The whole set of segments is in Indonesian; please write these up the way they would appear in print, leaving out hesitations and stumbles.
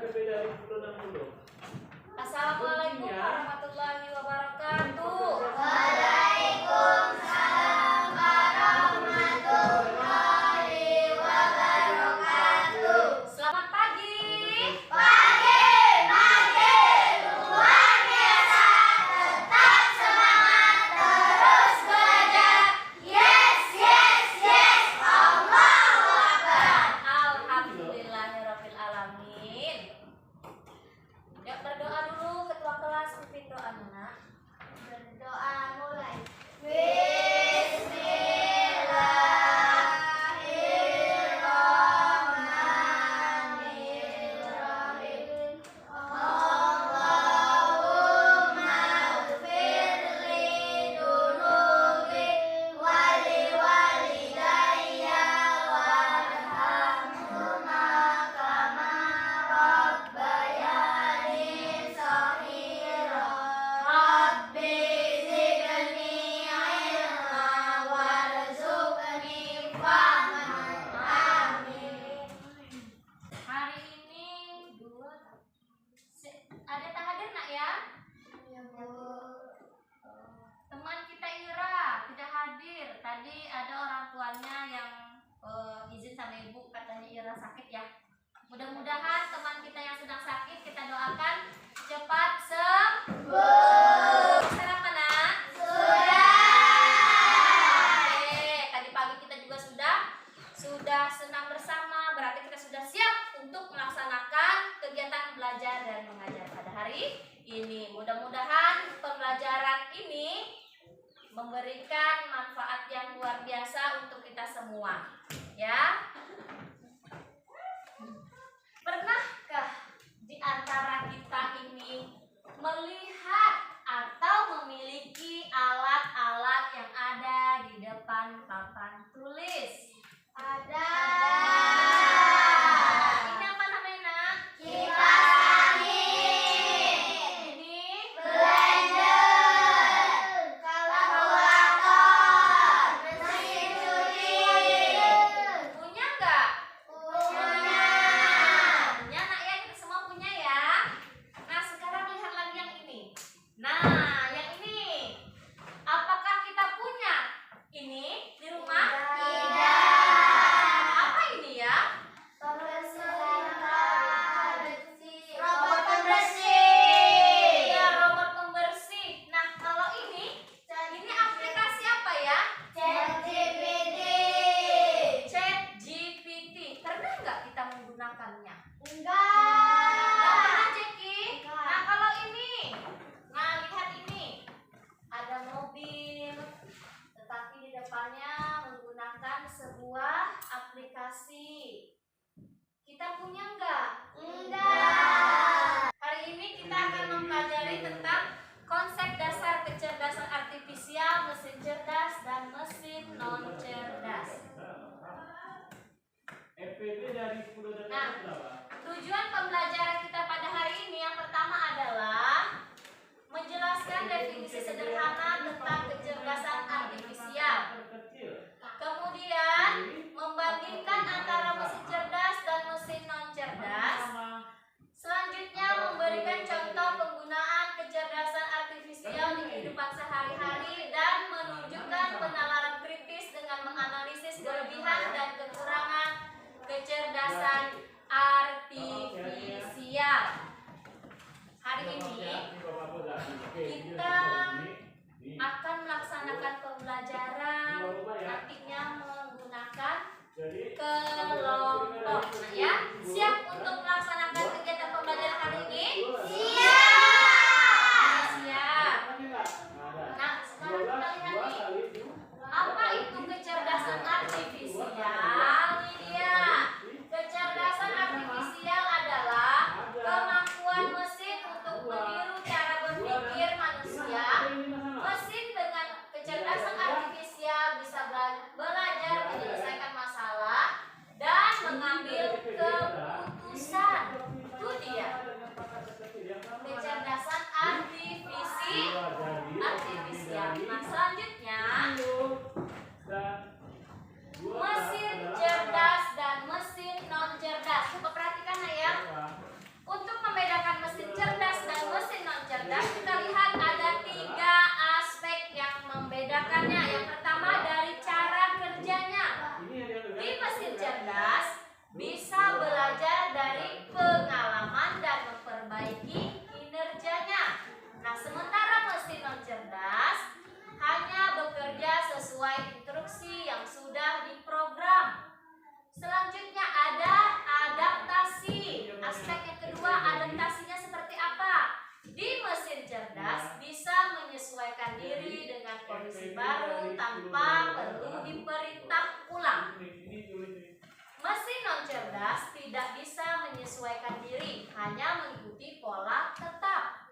FPP dari 1060. Assalamualaikum warahmatullahi wabarakatuh. Waalaikumsalam warahmatullahi wabarakatuh. Selamat pagi. Pagi luar biasa, tetap semangat, terus belajar. Yes, yes, yes, Allahu Akbar. Alhamdulillahirabbil alamin. Yuk berdoa dulu, ketua kelas pimpin doa Nuna. Berdoa mulai. Bismillahirrahmanirrahim. Allahumma ighfirli dunubi wali walidayya warhamhuma kama rabbayani shaghira. Rabbi zidni ilma warzuqni fahman. Amin. Hari ini ada tak hadir nak ya? Ya, Bu. Teman kita Ira tidak hadir. Tadi ada orang tuanya yang izin sama ibu, katanya Ira sakit ya. Mudah-mudahan teman kita yang sedang sakit kita doakan cepat sembuh. Sarapan nak? Oke, tadi pagi kita juga sudah senam bersama, berarti kita sudah siap untuk melaksanakan kegiatan belajar dan mengajar pada hari ini. Mudah-mudahan pembelajaran ini memberikan manfaat yang luar biasa untuk kita semua. Ya. Pernahkah di antara kita ini melihat atau memiliki alat-alat yang ada di depan papan tulis? Ada. Ini apa namanya, Nak? Kipas angin. Ini Blender. Kalkulator. Mesin cuci. punya nggak? Punya. Punya, Nak ya, kita semua punya ya. Nah, sekarang lihat lagi yang ini. Nah, yang ini. Apakah kita punya ini di rumah? Tidak. Apa ini ya? Robot pembersih. Iya, robot pembersih. Nah, kalau ini aplikasi apa ya? ChatGPT. ChatGPT. Pernah nggak kita menggunakannya? Enggak. Nggak pernah, Jeki. Enggak. Nah, kalau ini. Nah, lihat ini. Ada mobil, tetapi di depannya menggunakan sebuah aplikasi. Kita punya nggak? Enggak. Hari ini kita akan mempelajari tentang konsep dasar kecerdasan artifisial, mesin cerdas, dan mesin non cerdas. FPP dari 10 dan Nah, 11 berapa? Tujuan cerdas tidak bisa menyesuaikan diri, hanya mengikuti pola tetap.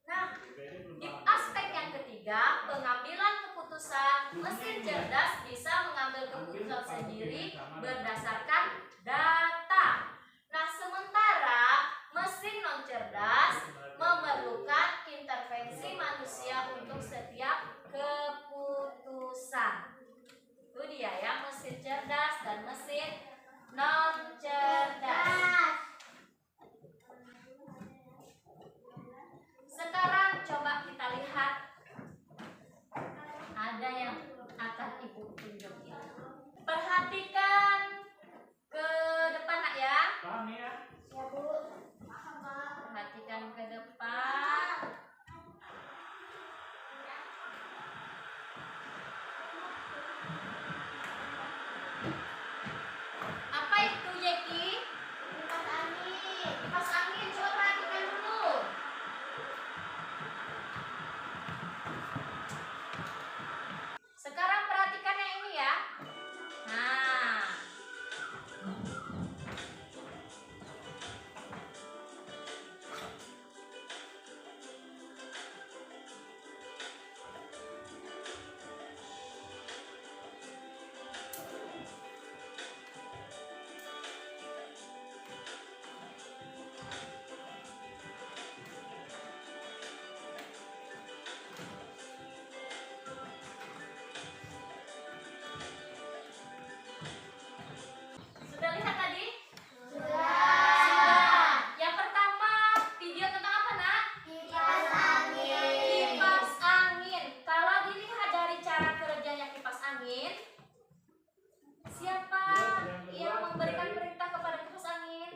Nah, di aspek yang ketiga, pengambilan keputusan, mesin cerdas bisa mengambil keputusan sendiri berdasarkan data. Nah, sementara mesin non cerdas memerlukan intervensi manusia untuk setiap keputusan. Itu dia ya, mesin cerdas dan mesin non cerdas. Sekarang coba kita lihat, ada yang akan ibu tunjukin. Perhatikan ke depan nak ya. Ya, Bu. Perhatikan ke depan. Apa itu Yeki? Kipas angin. Kipas angin, coba perhatikan dulu. Sekarang perhatikan yang ini ya. Nah, sudah lihat tadi? Sudah. Yang pertama, video tentang apa nak? Kipas angin. Kipas angin. Kalau dilihat dari cara kerjanya kipas angin, siapa yang memberikan perintah kepada kipas angin?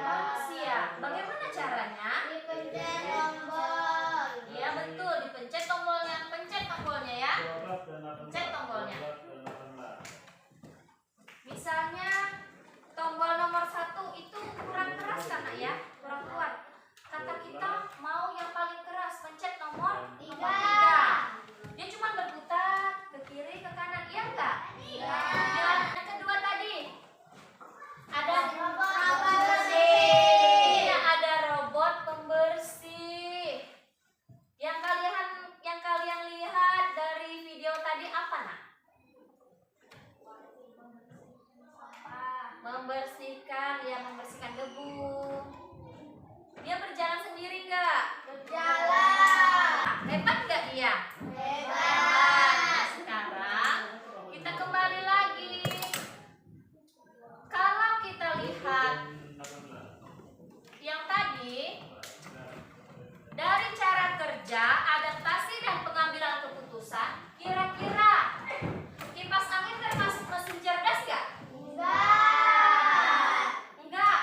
Manusia. Bagaimana caranya? Dipencet tombol. Iya betul, dipencet tombolnya. Pencet tombolnya ya. Pencet tombolnya. Misalnya tombol nomor 1 itu kurang keras kan nak ya? Kurang kuat. Kata kita mau yang paling keras, pencet nomor 3. Dia cuma berputar ke kiri ke kanan, iya enggak? Iya. Yang kedua tadi ada Robot pembersih. Iya, ada robot pembersih. Yang kalian lihat dari video tadi apa nak? Membersihkan debu. Dia berjalan sendiri enggak? Berjalan. Hebat enggak dia? Hebat. Nah, sekarang kita kembali lagi. Kalau kita lihat yang tadi, dari cara kerja, adaptasi dan pengambilan keputusan, kira-kira kipas angin termasuk mesin cerdas nggak? Enggak. Enggak.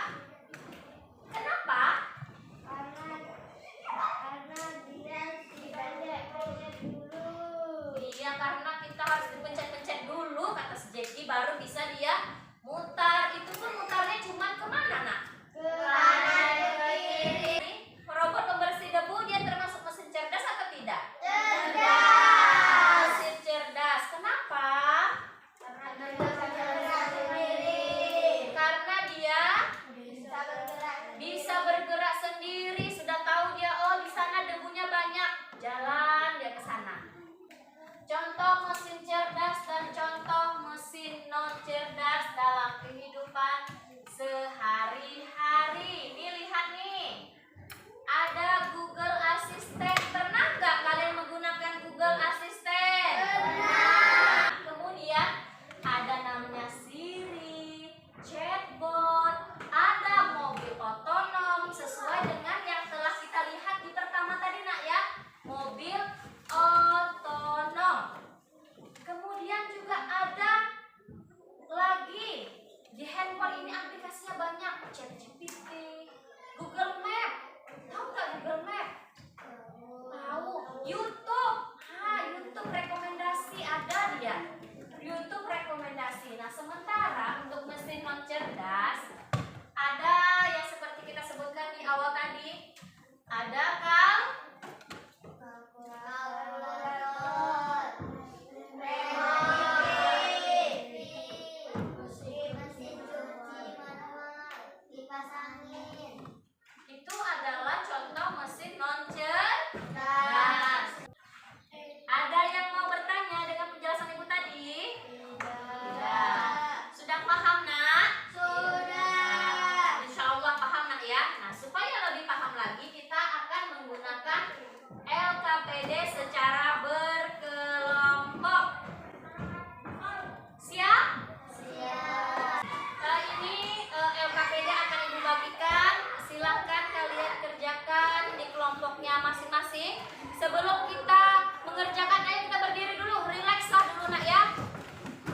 kelompoknya masing-masing. Sebelum kita mengerjakan, ayo kita berdiri dulu, relax lah dulu nak ya.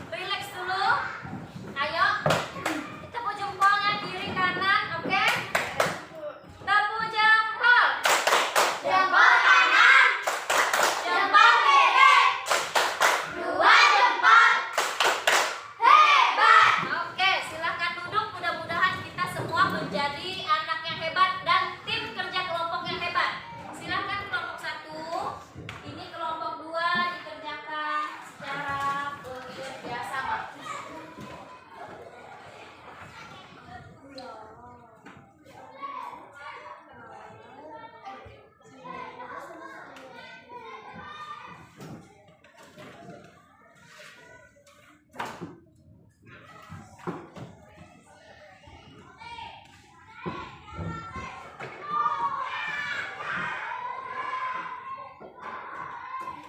Relax dulu. Ayo. Tepuk jempolnya kiri kanan, oke? Tepuk jempol. Jempol kanan, Jempol kiri. dua jempol. Hebat. Oke, silakan duduk. Mudah-mudahan kita semua menjadi anak yang hebat dan tim kerja kelompok yang hebat. Silakan kelompok 1. Ini kelompok 2 dikerjakan secara bekerja sama.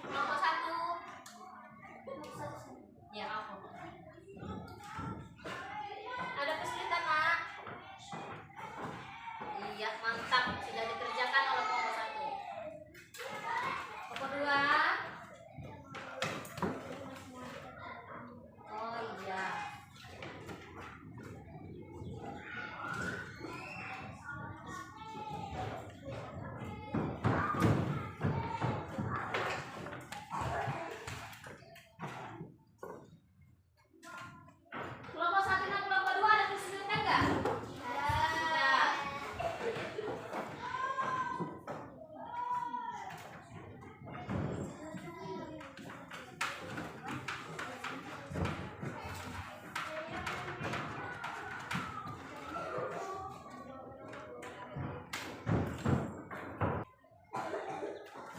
Kelompok 1. Ya, apa? Ada kesulitan, Nak? Iya, mantap. Sudah dikerjakan oleh kelompok 1. Kelompok 2. Oh iya. Kelompok 1 dan kelompok 2 ada kesulitan nggak? Ada.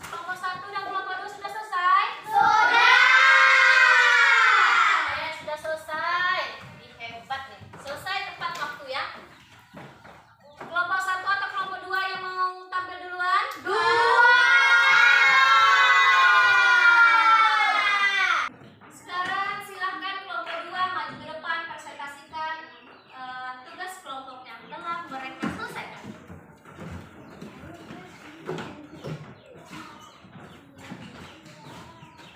Kelompok 1 dan kelompok 2 sudah selesai? Sudah. Sudah selesai. Ih, hebat nih. Selesai tepat waktu ya. Kelompok 1 atau kelompok 2 yang mau tampil duluan? Sekarang silahkan kelompok 2 maju ke depan presentasikan tugas kelompok yang telah mereka selesaikan.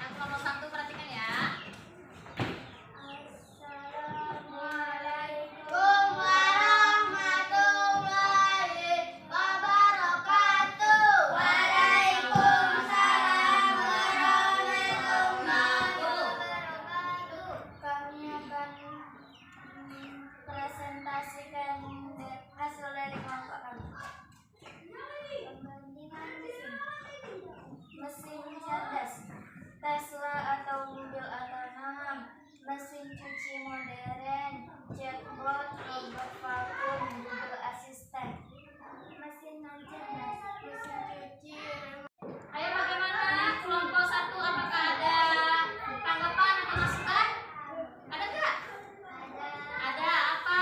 Nah, kelompok 1 perhatikan ya. Assalamualaikum warahmatullahi wabarakatuh. Waalaikumsalam warahmatullahi wabarakatuh. Kami akan presentasikan hasil dari kelompok kami. Pembandingan mesin cerdas, Tesla atau mobil otonom, mesin cuci modern, chatbot, robot vakum, Google Assistant, mesin non cerdas, mesin cuci, Ayo bagaimana kelompok 1, apakah ada tanggapan atau masukan? Ada nggak? Ada apa?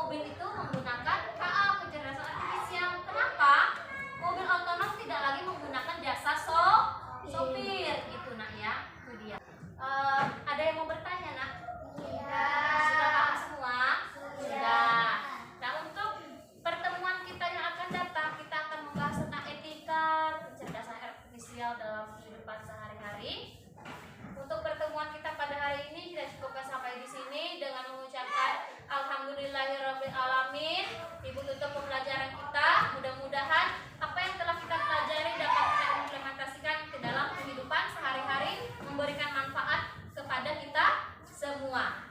mobil itu menggunakan KA, kecerdasan artifisial. Kenapa? Mobil otonom tidak lagi menggunakan jasa sopir gitu nak ya. Itu dia. Ada yang mau bertanya nak? Sudah paham semua? Sudah. Nah, untuk pertemuan kita yang akan datang, kita akan membahas tentang etika kecerdasan artifisial dalam kehidupan sehari-hari. Untuk pertemuan kita pada hari ini kita cukupkan sampai di sini dengan mengucapkan alhamdulillahirabbil alamin. Ibu tutup pembelajaran kita. Mudah-mudahan apa yang telah kita pelajari dapat kita implementasikan ke dalam kehidupan sehari-hari, memberikan manfaat kepada kita semua.